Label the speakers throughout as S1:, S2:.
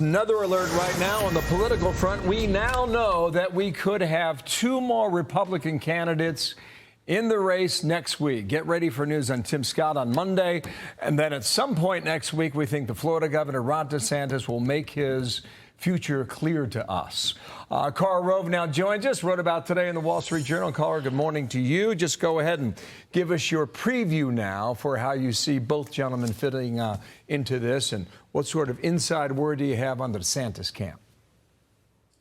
S1: Another alert right now on the political front. We now know that we could have two more Republican candidates in the race next week. Get ready for news on Tim Scott on Monday. And then at some point next week, we think the Florida governor, Ron DeSantis, will make his future clear to us. Karl Rove now joins us, wrote about today in the Wall Street Journal. Karl, good morning to you. Just go ahead and give us your preview now for how you see both gentlemen fitting into this, and what sort of inside word do you have on the DeSantis camp?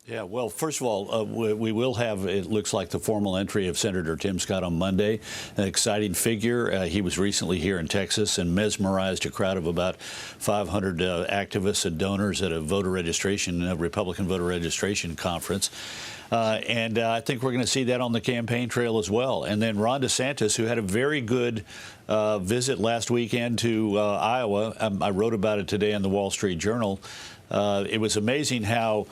S2: Yeah, well, first of all, we will have, it looks like, the formal entry of Senator Tim Scott on Monday. An exciting figure. He was recently here in Texas and mesmerized a crowd of about 500 activists and donors at a Republican voter registration conference. And I think we're going to see that on the campaign trail as well. And then Ron DeSantis, who had a very good visit last weekend to Iowa. I wrote about it today in the Wall Street Journal. It was amazing how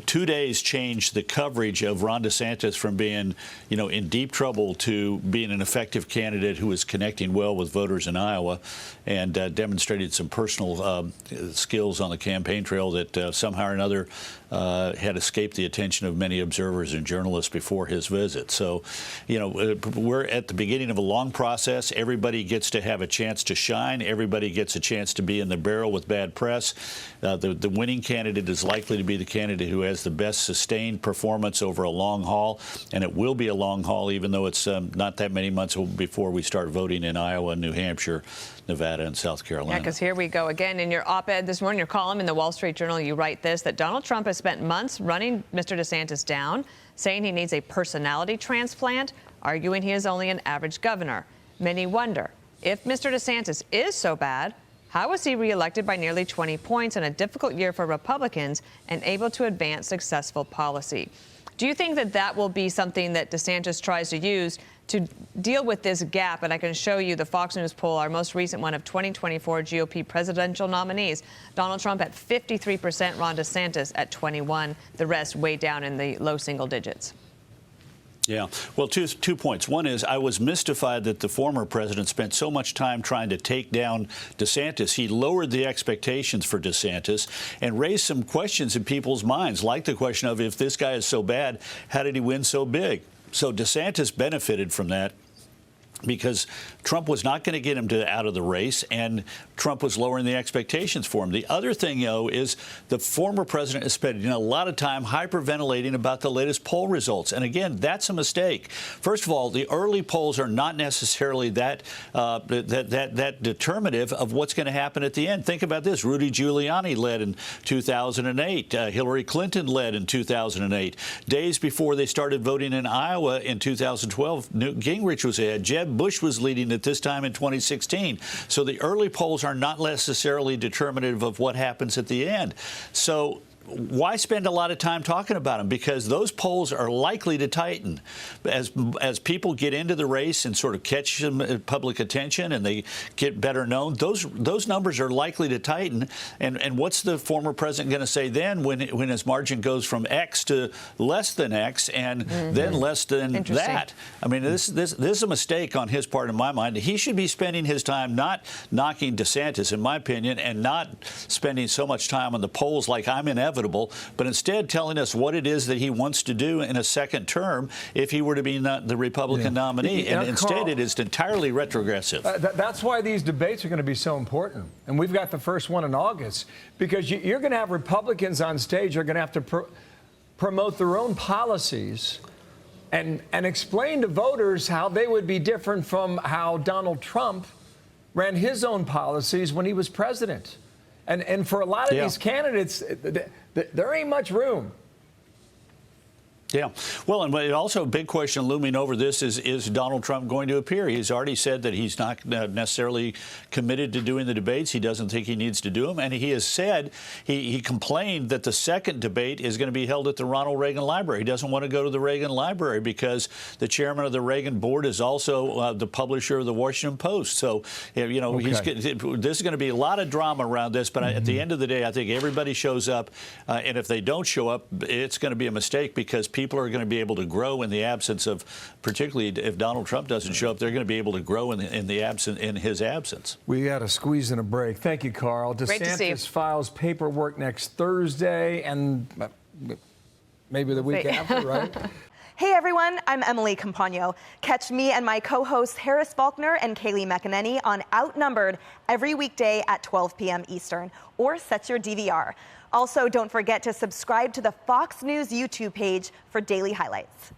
S2: 2 days changed the coverage of Ron DeSantis from being, in deep trouble to being an effective candidate who was connecting well with voters in Iowa and demonstrated some personal skills on the campaign trail that somehow or another had escaped the attention of many observers and journalists before his visit. So, we're at the beginning of a long process. Everybody gets to have a chance to shine. Everybody gets a chance to be in the barrel with bad press. The winning candidate is likely to be the candidate who has the best sustained performance over a long haul, and it will be a long haul, even though it's not that many months before we start voting in Iowa, New Hampshire, Nevada, and South Carolina.
S3: Yeah, because here we go again. In your op-ed this morning, your column in the Wall Street Journal, you write this, that Donald Trump has spent months running Mr. DeSantis down, saying he needs a personality transplant, arguing he is only an average governor. Many wonder, if Mr. DeSantis is so bad, how was he reelected by nearly 20 points in a difficult year for Republicans and able to advance successful policy? Do you think that that will be something that DeSantis tries to use to deal with this gap? And I can show you the Fox News poll, our most recent one of 2024 GOP presidential nominees. Donald Trump at 53%, Ron DeSantis at 21%, the rest way down in the low single digits.
S2: Yeah. Well, two points. One is I was mystified that the former president spent so much time trying to take down DeSantis. He lowered the expectations for DeSantis and raised some questions in people's minds, like the question of, if this guy is so bad, how did he win so big? So DeSantis benefited from that, because Trump was not going to get him out of the race, and Trump was lowering the expectations for him. The other thing, though, is the former president is spending a lot of time hyperventilating about the latest poll results. And again, that's a mistake. First of all, the early polls are not necessarily that determinative of what's going to happen at the end. Think about this. Rudy Giuliani led in 2008. Hillary Clinton led in 2008. Days before they started voting in Iowa in 2012, Newt Gingrich was ahead. Jeb Bush was leading at this time in 2016. So the early polls are not necessarily determinative of what happens at the end. So why spend a lot of time talking about them? Because those polls are likely to tighten as people get into the race and sort of catch some public attention and they get better known. Those numbers are likely to tighten. And what's the former president going to say then when his margin goes from X to less than X and then less than that? I mean, this is a mistake on his part, in my mind. He should be spending his time not knocking DeSantis, in my opinion, and not spending so much time on the polls like I'm inevitable, but instead telling us what it is that he wants to do in a second term if he were to be the Republican nominee. And instead, Karl, it is entirely retrogressive.
S1: That's why these debates are going to be so important. And we've got the first one in August, because you're going to have Republicans on stage who are going to have to promote their own policies and explain to voters how they would be different from how Donald Trump ran his own policies when he was president. And for a lot of these candidates, there ain't much room.
S2: Yeah. Well, and also a big question looming over this is Donald Trump going to appear? He's already said that he's not necessarily committed to doing the debates. He doesn't think he needs to do them. And he has said, he complained that the second debate is going to be held at the Ronald Reagan Library. He doesn't want to go to the Reagan Library because the chairman of the Reagan board is also the publisher of the Washington Post. So, this is going to be a lot of drama around this. But at the end of the day, I think everybody shows up. And if they don't show up, it's going to be a mistake, because people are going to be able to grow in the absence of, particularly if Donald Trump doesn't show up, they're going to be able to grow in his absence.
S1: We got to squeeze in a break. Thank you, Karl.
S3: Great to see you.
S1: DeSantis files paperwork next Thursday and maybe the week after, right?
S4: Hey everyone, I'm Emily Campagno. Catch me and my co-hosts Harris Faulkner and Kaylee McEnany on Outnumbered every weekday at 12 p.m. Eastern, or set your DVR. Also, don't forget to subscribe to the Fox News YouTube page for daily highlights.